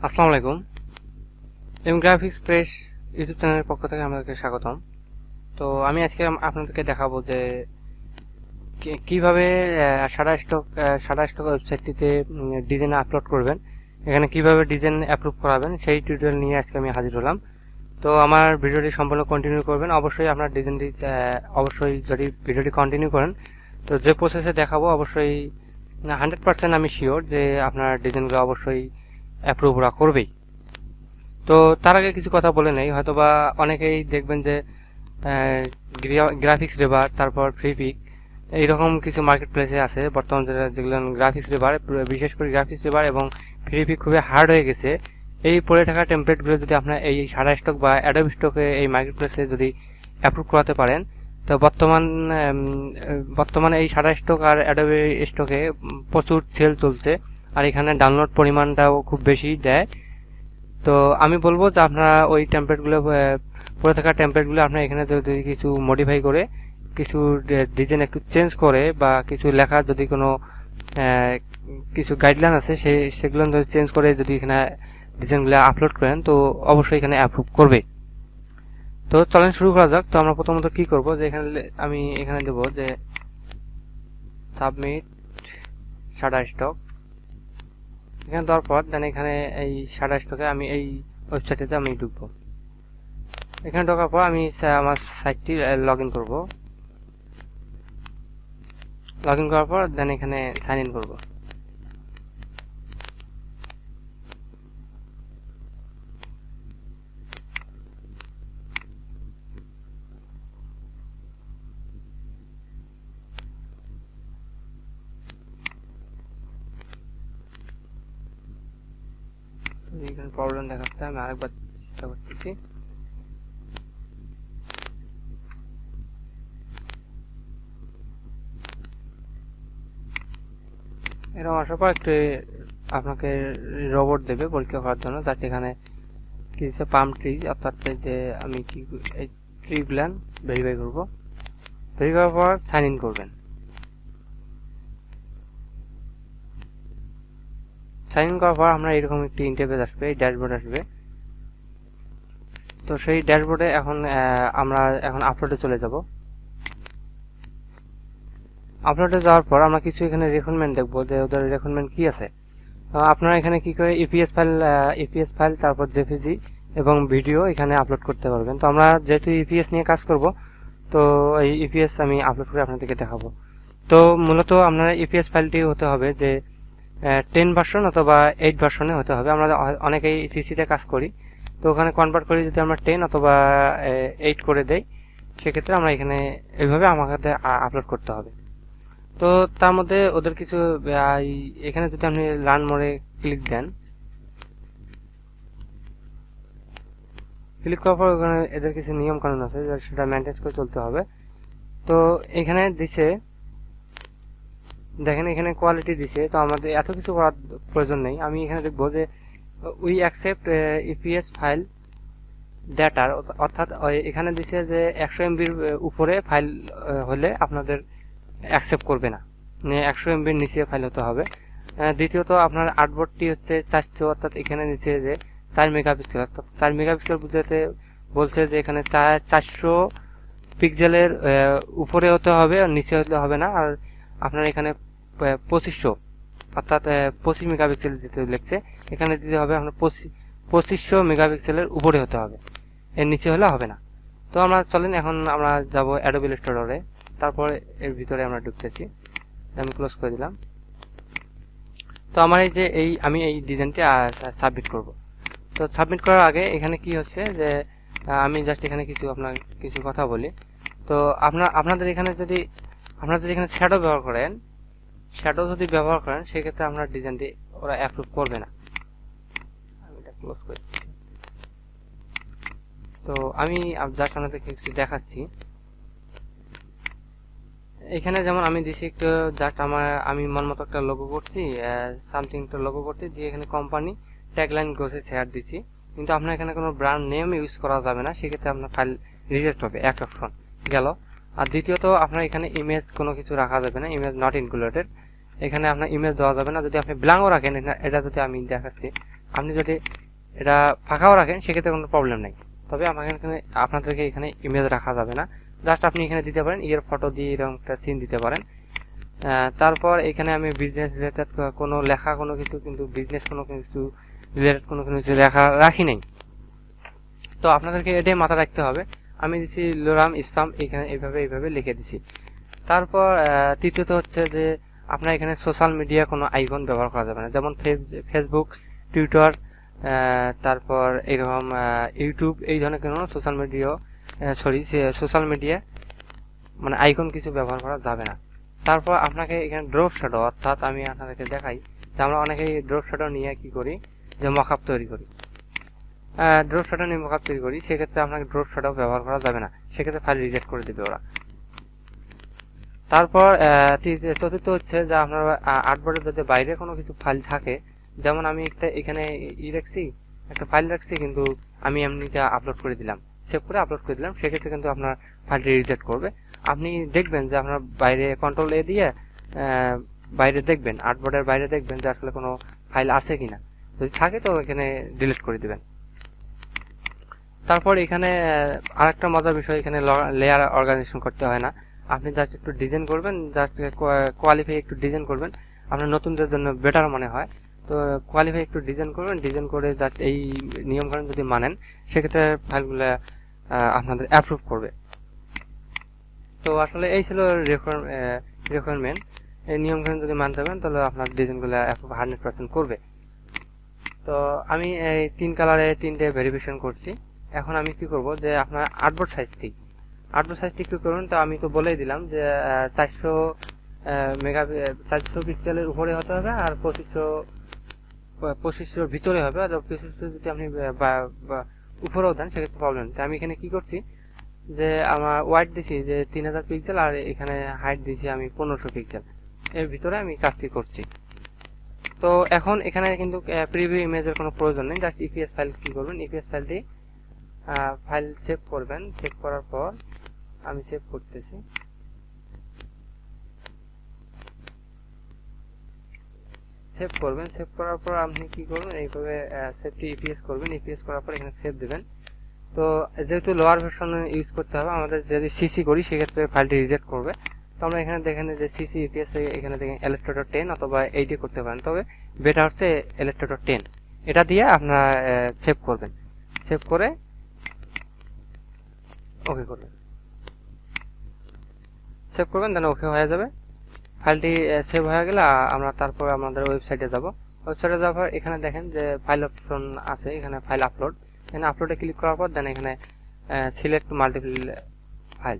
আসসালামু আলাইকুম। গ্রাফিক্সপ্রেস ইউটিউব চ্যানেলের পক্ষ থেকে আপনাদেরকে স্বাগতম। তো আমি আজকে আপনাদেরকে দেখাবো যে কিভাবে শাটারস্টক ওয়েবসাইটটিতে ডিজাইন আপলোড করবেন, এখানে কিভাবে ডিজাইন অ্যাপ্রুভ করাবেন সেই টিউটোরিয়াল নিয়ে আজকে আমি হাজির হলাম। তো আমার ভিডিওটি সম্পূর্ণ কন্টিনিউ করবেন। অবশ্যই আপনার ডিজাইনটি অবশ্যই যদি ভিডিওটি কন্টিনিউ করেন তো যে প্রসেসে দেখাবো অবশ্যই 100% আমি শিওর যে আপনার ডিজাইনগুলো অবশ্যই অ্যাপ্রুভ ওরা করবেই। তো তার আগে কিছু কথা বলে নেই, হয়তোবা অনেকেই দেখবেন যে গ্রাফিক্সরিভার তারপর ফ্রিপিক এইরকম কিছু মার্কেট প্লেসে আছে বর্তমান যেগুলো গ্রাফিক্সরিভার, বিশেষ করে গ্রাফিক্সরিভার এবং ফ্রিপিক খুবই হার্ড হয়ে গেছে। এই পড়ে থাকা টেমপ্লেটগুলো যদি আপনার এই শাটারস্টক বা অ্যাডোবি স্টকে এই মার্কেট প্লেসে যদি অ্যাপ্রুভ করাতে পারেন তো বর্তমানে এই শাটারস্টক আর অ্যাডোবি স্টকে প্রচুর সেল চলছে, আর এখানে ডাউনলোড পরিমাণটাও খুব বেশি দেয়। তো আমি বলবো যে আপনারা ওই টেমপ্লেটগুলো পড়ে থাকা টেমপ্লেটগুলো আপনারা এখানে যদি কিছু মডিফাই করে কিছু ডিজাইন একটু চেঞ্জ করে বা কিছু লেখা যদি কোনো কিছু গাইডলাইন আছে সেগুলো যদি চেঞ্জ করে যদি এখানে ডিজাইনগুলো আপলোড করেন তো অবশ্যই এখানে অ্যাপ্রুভ করবে। তো চলেন শুরু করা যাক। তো আমরা প্রথমত কি করব যে আমি এখানে দেব যে সাবমিট শাটারস্টক। এখানে দেওয়ার পর দেন এখানে এই শাটারস্টকে আমি এই ওয়েবসাইটে আমি ঢুকবো। এখানে ঢোকার পর আমি আমার সাইটটি লগ ইন করবো। লগ ইন করার পর দেন এখানে সাইন ইন করবো। এখানে প্রবলেম দেখাচ্ছে, আমি আরেকবার চেষ্টা করতেছি। এরকম আসার পর একটু আপনাকে রোবট দেবে পরীক্ষা করার জন্য, যাতে এখানে কি হচ্ছে পামট্রি, অর্থাৎ যে আমি কি এই ট্রিগুলো ভেরিফাই করবো। ভেরিফাই করার পর সাইন ইন করবেন। সাইন ইন করার পর আমরা এরকম একটি ইন্টারফেস আসবে, এই ড্যাশবোর্ড আসবে। তো সেই ড্যাশবোর্ডে আমরা এখন আপলোডে চলে যাব। আপলোডে যাওয়ার পর আমরা কিছু এখানে রেকমেন্ড দেখবো যে ওদের রেকমেন্ড কি আছে। আপনারা এখানে কি করে ইপিএস ফাইল তারপর জেপিজি এবং ভিডিও এখানে আপলোড করতে পারবেন। তো আমরা যেহেতু ইপিএস নিয়ে কাজ করব তো এই ইপিএস আমি আপলোড করে আপনাদেরকে দেখাবো। তো মূলত আপনারা ইপিএস ফাইলটি হতে হবে যে 10 ভার্সন অথবা 8 ভার্সনে হতে হবে। আমরা অনেকেই সিসিতে কাজ করি, তো ওখানে কনভার্ট করে যদি আমরা 10 অথবা 8 করে দেই সেক্ষেত্রে আমরা এখানে এইভাবে আমাদের আপলোড করতে হবে। তো তার মধ্যে ওদের কিছু এখানে যদি আপনি লার্ন মোরে ক্লিক দেন, ক্লিক করার পর ওখানে এদের কিছু নিয়ম কানুন আছে সেটা মেনটেন করে চলতে হবে। তো এখানে দিছে দেখেন এখানে কোয়ালিটি দিছে, তো আমাদের এত কিছু করার প্রয়োজন নেই। আমি এখানে দেখবো যে উই অ্যাকসেপ্ট ইপিএস ফাইল ডেটার, অর্থাৎ এখানে দিছে যে 100 এমবির উপরে ফাইল হলে আপনাদের অ্যাকসেপ্ট করবে না, 100 এমবির নিচে ফাইল হতে হবে। দ্বিতীয়ত আপনার আর্টবোর্ডটি হচ্ছে 400, অর্থাৎ এখানে নিচে যে 4 মেগাপিক্সেল, অর্থাৎ 4 মেগাপিক্সেল বুঝতে বলছে যে এখানে 400 পিক্সেলের উপরে হতে হবে, আর নিচে হতে হবে না। আর আপনার এখানে 2500 অর্থাৎ 25 মেগাপিক্সেল যেতে লিখছে এখানে দিতে হবে আপনার 2500 মেগাপিক্সেলের উপরে হতে হবে, এর নিচে হলে হবে না। তো আমরা চলেন এখন আমরা যাব অ্যাডোবি স্টোরে, তারপর এর ভিতরে আমরা ঢুকতেছি। আমি ক্লোজ করে দিলাম। তো আমার এই যে আমি এই ডিজাইনটি সাবমিট করব। তো সাবমিট করার আগে এখানে কি হচ্ছে যে আমি জাস্ট এখানে কিছু কথা বলি। তো আপনাদের এখানে যদি এখানে শ্যাডো ব্যবহার করেন, সেক্ষেত্রে আপনার ডিজাইনটি ওরা অ্যাপ্রুভ করবে না। আমি এটা ক্লোজ করে দিচ্ছি। তো আমি জাস্ট আপনাদেরকে কিছু দেখাচ্ছি। এখানে যেমন আমি দিছি একটু জাস্ট আমি মন মতো একটা লোগো করছি, সামথিং একটা লোগো করছি দিয়ে এখানে কোম্পানি ট্যাগলাইন গোছে শেয়ার দিছি, কিন্তু আপনার এখানে কোনো ব্র্যান্ড নেম ইউজ করা যাবে না, সেক্ষেত্রে আপনার ফাইল রিজেক্ট হবে। এক অপশন গেল। আর দ্বিতীয়ত আপনার এখানে ইমেজ কোনো কিছু রাখা যাবে না, ইমেজ নট ইনক্লুডেড। এখানে আপনার ইমেজ দেওয়া যাবে না। যদি আপনি ব্ল্যাঙ্কও রাখেন, এটা যদি আমি দেখাচ্ছি আপনি যদি এটা ফাঁকাও রাখেন সেক্ষেত্রে কোনো প্রবলেম নেই। তবে আমাকে এখানে আপনাদেরকে এখানে ইমেজ রাখা যাবে না, জাস্ট আপনি এখানে দিতে পারেন ইয়ের ফটো দিয়ে এরকম একটা সিন দিতে পারেন। তারপর এখানে আমি বিজনেস রিলেটেড কোনো লেখা কোনো কিছু কিন্তু বিজনেস কোনো কিছু রিলেটেড কোনো কিছু রাখি নেই। তো আপনাদেরকে এটাই মাথা রাখতে হবে। আমি দিচ্ছি লোরাম স্পাম এখানে এইভাবে লিখে দিছি। তারপর তৃতীয়ত হচ্ছে যে আপনার এখানে সোশ্যাল মিডিয়া কোনো আইকন ব্যবহার করা যাবে না, যেমন ফেসবুক, টুইটার, তারপর এরকম ইউটিউব, এই ধরনের কোনো সোশ্যাল মিডিয়া মানে আইকন কিছু ব্যবহার করা যাবে না। তারপর আপনাকে এখানে ড্রপ শ্যাডো, অর্থাৎ আমি আপনাদেরকে দেখাই যে আমরা অনেকেই ড্রপ শ্যাডো নিয়ে কি করি যে মকআপ তৈরি করি, ড্রপ শ্যাডো নিয়ে মকআপ তৈরি করি, সেক্ষেত্রে আপনাকে ড্রপ শ্যাডো ব্যবহার করা যাবে না, সেক্ষেত্রে ফাইল রিজেক্ট করে দেবে ওরা। তারপর চতুর্থ হচ্ছে যে আপনার আর্টবোর্ডের যদি বাইরে কোনো কিছু ফাইল থাকে, যেমন আমি এখানে একটা ফাইল রাখছি কিন্তু আমি এমনিতে আপলোড করে দিলাম, সেভ করে আপলোড করে দিলাম, সেক্ষেত্রে কিন্তু আপনার ফাইলটি রিজেক্ট করবে। আপনি দেখবেন যে আপনার বাইরে কন্ট্রোল এ দিয়ে বাইরে দেখবেন, আর্টবোর্ডের বাইরে দেখবেন যে আসলে কোনো ফাইল আছে কিনা, যদি থাকে তো এখানে ডিলিট করে দিবেন। তারপর এখানে আরেকটা মজার বিষয়, এখানে লেয়ার অর্গানাইজেশন করতে হয় না, আপনি জাস্ট একটু ডিজাইন করবেন, জাস্ট কোয়ালিফাই একটু ডিজাইন করবেন, আপনার নতুনদের জন্য বেটার মনে হয়। তো কোয়ালিফাই একটু ডিজাইন করবেন, ডিজাইন করে জাস্ট এই নিয়মকানুন যদি মানেন সেক্ষেত্রে ফাইলগুলো আপনাদের অ্যাপ্রুভ করবে। তো আসলে এই ছিল রিকোয়ারমেন্ট, এই নিয়মকানুন যদি মানতে পারেন তাহলে আপনার ডিজাইনগুলো অ্যাপ্রুভ 100% করবে। তো আমি এই 3 কালারে 3টে ভেরিফিকেশন করছি। এখন আমি কি করব যে আপনার আর্টবোর্ড সাইজটি কি করবেন, তো আমি তো বলেই দিলাম যে 400 পিক্সেলের উপরে হতে হবে আর 2500 ভিতরে হবে, আর 2500 যদি আপনি উপরেও দেন সেক্ষেত্রে প্রবলেম। তো আমি এখানে কি করছি যে আমার ওয়াইড দিছি যে 3000 পিক্সেল আর এখানে হাইট দিছি আমি 1500 পিক্সেল, এর ভিতরে আমি কাজটি করছি। তো এখন এখানে কিন্তু প্রিভিউ ইমেজের কোনো প্রয়োজন নেই, জাস্ট ইপিএস ফাইল কি করবেন, ইপিএস ফাইল দিয়ে ফাইল সেভ করবেন। সেভ করার পর আমি সেভ করতেছি, সেভ করবেন। সেভ করার পর আপনি কি করবেন, এইভাবে সেভটি ইপিএস করবেন, ইপিএস করার পর এখানে সেভ দেবেন। তো যেহেতু লোয়ার ভার্সন ইউজ করতে হবে আমাদের, যদি সিসি করি সেক্ষেত্রে ফাইলটি রিজেক্ট করবে। তো আমরা এখানে দেখেন যে সিসি ইপিএস এখানে দেখেন ইলাস্ট্রেটর 10 অথবা 8 করতে পারেন, তবে বেটার হচ্ছে ইলাস্ট্রেটর 10, এটা দিয়ে আপনারা সেভ করবেন। সেভ করে ওকে করবেন, সেভ করবেন, দেন ওকে হয়ে যাবে। ফাইলটি সেভ হয়ে গেলে আমরা তারপর আমাদের ওয়েবসাইটে যাব। ওয়েবসাইটে যাওয়ার পর এখানে দেখেন যে ফাইল অপশন আছে, এখানে ফাইল আপলোড, এখানে আপলোডে ক্লিক করার পর দেন এখানে সিলেক্ট মাল্টিপল ফাইল,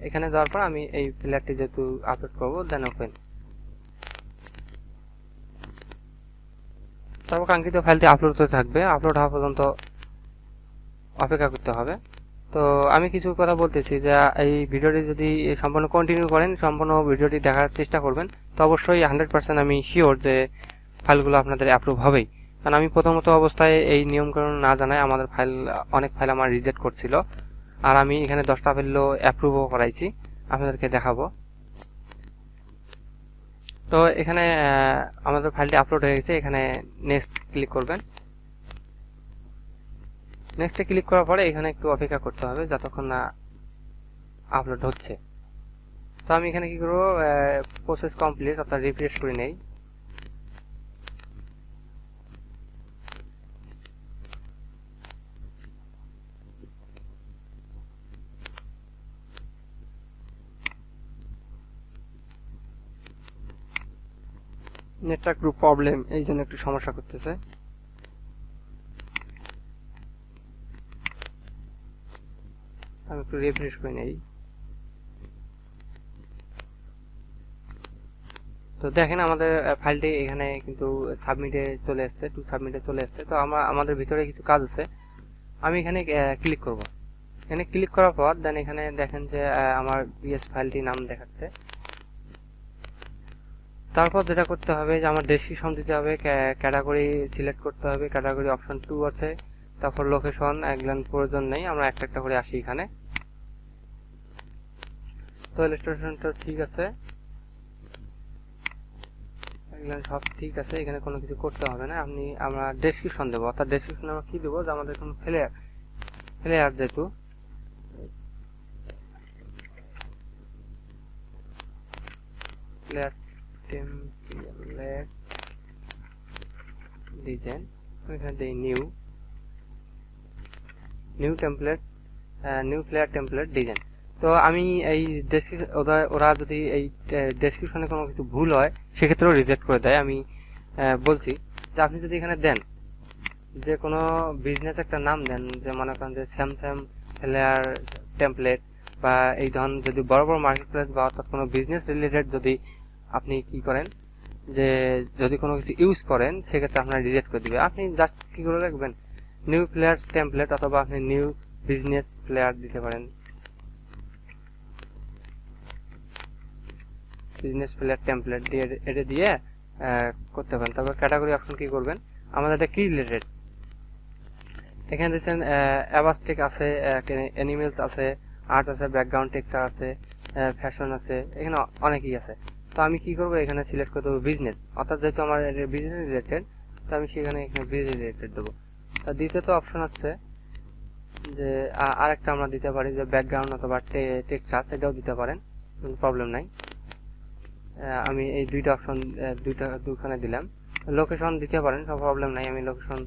এখানে যাওয়ার পর আমি এই ফিল্টারটি যেহেতু আপলোড করব দেন ওপেন। তারপর কাঙ্ক্ষিত ফাইলটি আপলোড হতে থাকবে, আপলোড হওয়া পর্যন্ত অপেক্ষা করতে হবে। তো আমি কিছু কথা বলতেছি যে এই ভিডিওটি যদি সম্পূর্ণ কন্টিনিউ করেন, সম্পূর্ণ ভিডিওটি দেখার চেষ্টা করবেন, তো অবশ্যই 100% আমি শিওর যে ফাইলগুলো আপনাদের অ্যাপ্রুভ হবেই। কারণ আমি প্রথমত অবস্থায় এই নিয়মকানুন না জানাই আমাদের অনেক ফাইল আমার রিজেক্ট করছিল, আর আমি এখানে 10টা ফাইলও অ্যাপ্রুভও করাইছি, আপনাদেরকে দেখাবো। তো এখানে আমাদের ফাইলটি আপলোড হয়ে গেছে, এখানে নেক্সট ক্লিক করবেন। নেক্সটে ক্লিক করার পরে এখানে একটু অপেক্ষা করতে হবে যতক্ষণ না আপলোড হচ্ছে। তো আমি এখানে কি করব, প্রসেস কমপ্লিট অর্থাৎ রিফ্রেশ করে নেই। নেটওয়ার্ক গ্রুপ প্রবলেম, এই জন্য একটু সমস্যা করতেছে। আমি একটু রিফ্রেশ করে নেই। তো দেখেন আমাদের ফাইলটি এখানে কিন্তু সাবমিটে চলে আসছে, টু সাবমিটে চলে আসছে। তো আমাদের ভিতরে কিছু কাজ আছে, আমি এখানে ক্লিক করব। এখানে ক্লিক করার পর দেন এখানে দেখেন যে আমার বিএস ফাইলটি নাম দেখাচ্ছে। তারপর যেটা করতে হবে যে আমার ডেসক্রিপশন দিতে হবে, ক্যাটাগরি সিলেক্ট করতে হবে, ক্যাটাগরি অপশন 2 আছে। তারপর লোকেশন একজন প্রয়োজন নেই, আমরা একটা একটা করে আসি এখানে। তো ইলাস্ট্রেশনটা ঠিক আছে, এগুলো সব ঠিক আছে, এখানে কোনো কিছু করতে হবে না। আমরা ডেসক্রিপশন দেবো, অর্থাৎ ডেসক্রিপশনে আমরা কি দেবো, যে আমাদের কোনো ফ্লেয়ার যেহেতু ফ্লেয়ার টেমপ্লেট ডিজাইন, এখানে দেই নিউ ফ্লেয়ার টেমপ্লেট ডিজাইন। তো আমি এই ওরা যদি এই ডেসক্রিপশনে কোনো কিছু ভুল হয় সেক্ষেত্রেও রিজেক্ট করে দেয়। আমি বলছি যে আপনি যদি এখানে দেন যে কোনো বিজনেস একটা নাম দেন, যে মনে করেন যে স্যামসাং ফ্লেয়ার টেমপ্লেট, বা এই ধরনের যদি বড় বড় মার্কেটপ্লেস বা অর্থাৎ কোনো বিজনেস রিলেটেড যদি আপনি কি করেন, যে যদি কোনো কিছু ইউজ করেন সেক্ষেত্রে আপনার রিজেক্ট করে দিবে। আপনি জাস্ট কি করে রাখবেন, নিউ ফ্লেয়ার টেমপ্লেট, অথবা আপনি নিউ বিজনেস ফ্লেয়ার দিতে পারেন, বিজনেস ফ্লেয়ার টেমপ্লেট দিয়ে এটা দিয়ে করতে পারেন। তারপর ক্যাটাগরি অপশন কি করবেন, আমাদের এটা কি রিলেটেড, এখানে দেখছেন অ্যাবাস্টিক আছে, অ্যানিমেলস আছে, আর্ট আছে, ব্যাকগ্রাউন্ড টেক্সচার আছে, ফ্যাশন আছে, এখানে অনেকই আছে। তো আমি কি করবো, এখানে সিলেক্ট করে দেবো বিজনেস, অর্থাৎ যেহেতু আমার বিজনেস রিলেটেড, তো আমি সেখানে এখানে বিজনেস রিলেটেড দেবো। তো দ্বিতীয়ত অপশন আছে যে আরেকটা আমরা দিতে পারি যে ব্যাকগ্রাউন্ড অথবা টেক্সচার, এটাও দিতে পারেন, প্রবলেম নাই। আমি এই দুইটা অপশন দুখানে দিলাম। লোকেশন দিতে পারেন, সব প্রবলেম নাই, আমি লোকেশন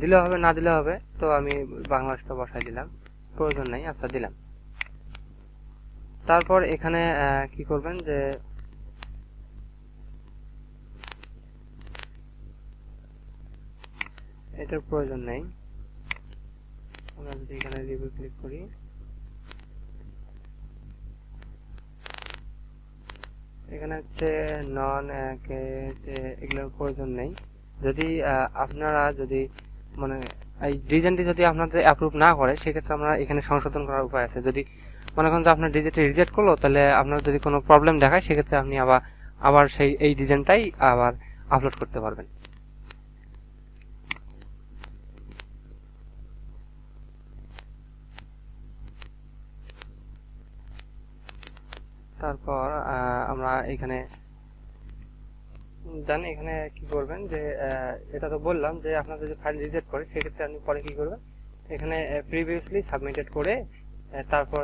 দিলে হবে না দিলে হবে, তো আমি বাংলাদেশটা বসাই দিলাম, প্রয়োজন নাই, আচ্ছা দিলাম। তারপর এখানে কি করবেন, যে এটার প্রয়োজন নেই, আমরা যদি এখানে রিভিউ ক্লিক করি, এখানে হচ্ছে নন এগুলোর প্রয়োজন নেই। যদি আপনারা যদি মানে এই ডিজাইনটি যদি আপনাদের অ্যাপ্রুভ না করে সেক্ষেত্রে আমরা এখানে সংশোধন করার উপায় আছে। যদি মনে করেন যে আপনার ডিজাইনটি রিজেক্ট করলো, তাহলে আপনার যদি কোনো প্রবলেম দেখায় সেক্ষেত্রে আপনি আবার এই ডিজাইনটাই আবার আপলোড করতে পারবেন। তারপর আমরা এখানে জানি এখানে কি করবেন, যে এটা তো বললাম যে আপনার যদি ফাইল রিজেক্ট করে সেক্ষেত্রে আপনি পরে কি করবেন, এখানে প্রিভিয়াসলি সাবমিটেড করে তারপর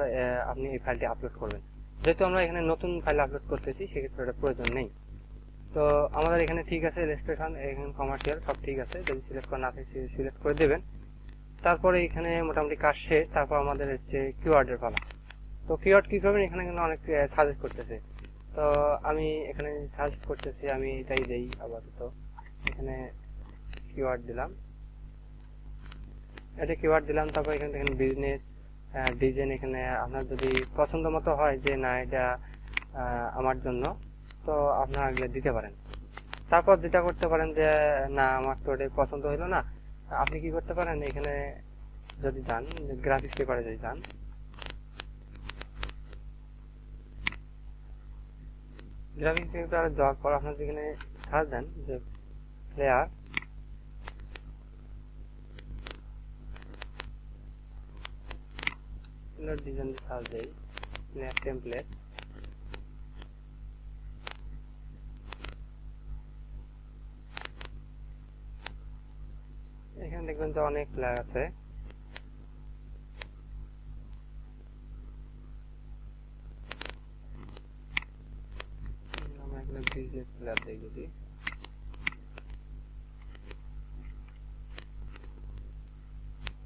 আপনি এই ফাইলটি আপলোড করবেন। যেহেতু আমরা এখানে নতুন ফাইল আপলোড করতেছি সেক্ষেত্রে এটা প্রয়োজন নেই। তো আমাদের এখানে ঠিক আছে, রেজিস্ট্রেশন, এখানে কমার্শিয়াল সব ঠিক আছে, যদি সিলেক্ট করা না থাকে সিলেক্ট করে দেবেন। তারপরে এখানে মোটামুটি কাজ শেষ। তারপর আমাদের হচ্ছে কিওয়ার্ডের পালা। তো কিওয়ার্ড কি করবেন, এখানে কিন্তু অনেক সাজেস্ট করতেছে, তো আমি এখানে সার্চ করতেছি, আমি এটাই দেই আপাতত। এখানে কিওয়ার্ড দিলাম, এটা কিওয়ার্ড দিলাম। তারপর এখানে দেখেন বিজনেস ডিজাইন, এখানে আপনার যদি পছন্দ মতো হয় যে না এটা আমার জন্য, তো আপনারা এগুলো দিতে পারেন। তারপর যেটা করতে পারেন যে না আমার তো এটা পছন্দ হলো না, আপনি কি করতে পারেন, এখানে যদি যান গ্রাফিক্স পেপারে যদি যান, গ্রাফিক্স পেপারে যাওয়ার পর আপনার যেখানে সার্চ দেন যে ফ্লেয়ার ডিজাইন সার্চ দেই, ফ্লেয়ার টেমপ্লেট, এখানে দেখবেন যে অনেক ফ্লেয়ার আছে। আমরা এখানে বিজনেস ফ্লেয়ার দেই, যদি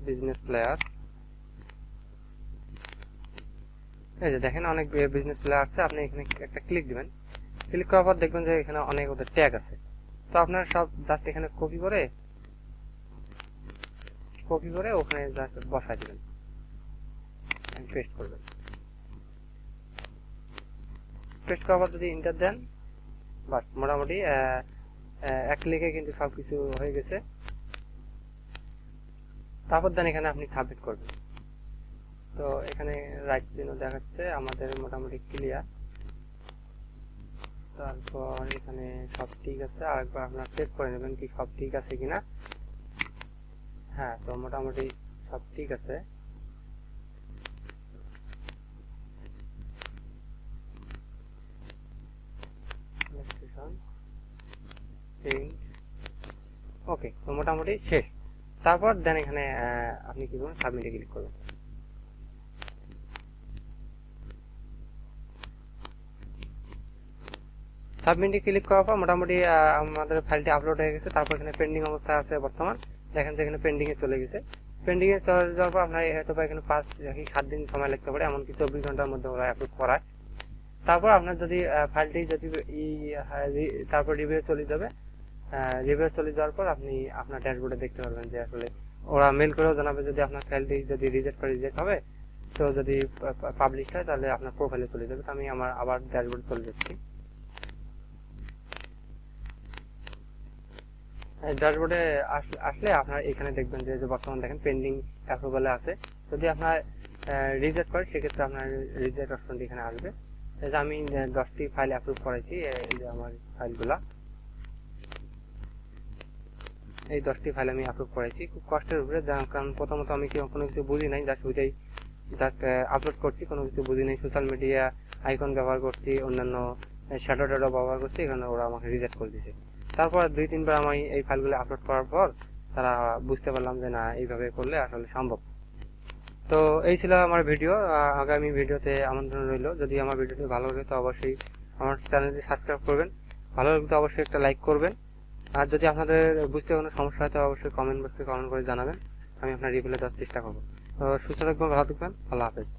বিজনেস ফ্লেয়ার, এই যে দেখেন অনেক বিজনেস ফ্লেয়ার আছে। আপনি এখানে একটা ক্লিক দিবেন, ক্লিক করার পর দেখবেন যে এখানে অনেক ওদের ট্যাগ আছে। তো আপনারা সব জাস্ট এখানে কপি করে ওখানে জাস্ট বসাই দিবেন, পেস্ট করবেন। পেস্ট করার পর যদি ইন্টার দেন, বাস মোটামুটি এক ক্লিকে কিন্তু সবকিছু হয়ে গেছে। তারপর দেন এখানে আপনি সাবমিট করবেন। তো এখানে রাইট চিহ্ন দেখাচ্ছে, আমাদের মোটামুটি ক্লিয়ার। তারপর এখানে সব ঠিক আছে, আরেকবার আপনারা চেক করে নেবেন কি সব ঠিক আছে কিনা। হ্যাঁ, তো মোটামুটি সব ঠিক আছে। ওকে, তো মোটামুটি শেষ। তারপর দেন এখানে আপনি কি করবেন, সাবমিটে ক্লিক করবেন। সাবমিটে ক্লিক করার পর মোটামুটি আমাদের ফাইলটি আপলোড হয়ে গেছে। তারপর এখানে পেন্ডিং অবস্থায় আছে বর্তমান, দেখেন যে এখানে পেন্ডিং এ চলে গেছে। পেন্ডিং এ চলে যাওয়ার পর আপনার হয়তো এখানে 5-7 দিন সময় লাগতে পারে, এমনকি 24 ঘন্টার মধ্যে ওরা অ্যাপ্রুভ করায়। তারপর আপনার যদি ফাইলটি যদি তারপর রিভিউ চলে যাবে, রিভিউ চলে যাওয়ার পর আপনি আপনার ড্যাশবোর্ডে দেখতে পারবেন যে আসলে ওরা মেল করেও জানাবে যদি আপনার ফাইলটি যদি রিজেক্ট হবে, তো যদি পাবলিশ হয় তাহলে আপনার প্রোফাইলে চলে যাবে। তো আমি আমার আবার ড্যাশবোর্ডে চলে যাচ্ছি। ড্যাশবোর্ডে আসলে আপনার এখানে দেখবেন যে বর্তমান দেখেন পেন্ডিং অ্যাপ্রুভালে আছে। যদি আপনার রিজেক্ট করে সেক্ষেত্রে আপনার রিজেক্ট অপশনটি এখানে আসবে। এই যে আমি 10টি ফাইল অ্যাপ্রুভ করেছি, এই যে আমার ফাইলগুলা, এই 10টি ফাইল আমি অ্যাপ্রুভ করেছি খুব কষ্টের উপরে, কারণ প্রথমত আমি কোনো কিছু বুঝি নাই, জাস্ট আপলোড করছি, কোনো কিছু বুঝি নাই। সোশ্যাল মিডিয়া আইকন ব্যবহার করছি, অন্যান্য শ্যাডো ট্যাডো ব্যবহার করছি, এখানে ওরা আমাকে রিজেক্ট করে দিয়েছে। তারপর 2-3 বার আমি এই ফাইলগুলো আপলোড করার পর তারা বুঝতে পারলাম যে না, এইভাবে করলে আসলে সম্ভব। তো এই ছিল আমার ভিডিও। আগামী ভিডিওতে আমন্ত্রণ রইল। যদি আমার ভিডিওটি ভালো লাগে তো অবশ্যই আমার চ্যানেলটি সাবস্ক্রাইব করবেন, ভালো লাগলে তো অবশ্যই একটা লাইক করবেন। আর যদি আপনাদের বুঝতে কোনো সমস্যা হয় তো অবশ্যই কমেন্ট বক্সে কমেন্ট করে জানাবেন, আমি আপনার রিপ্লাই দেওয়ার চেষ্টা করবো। তো সুস্থ থাকবেন, ভালো থাকবেন, আল্লাহ হাফেজ।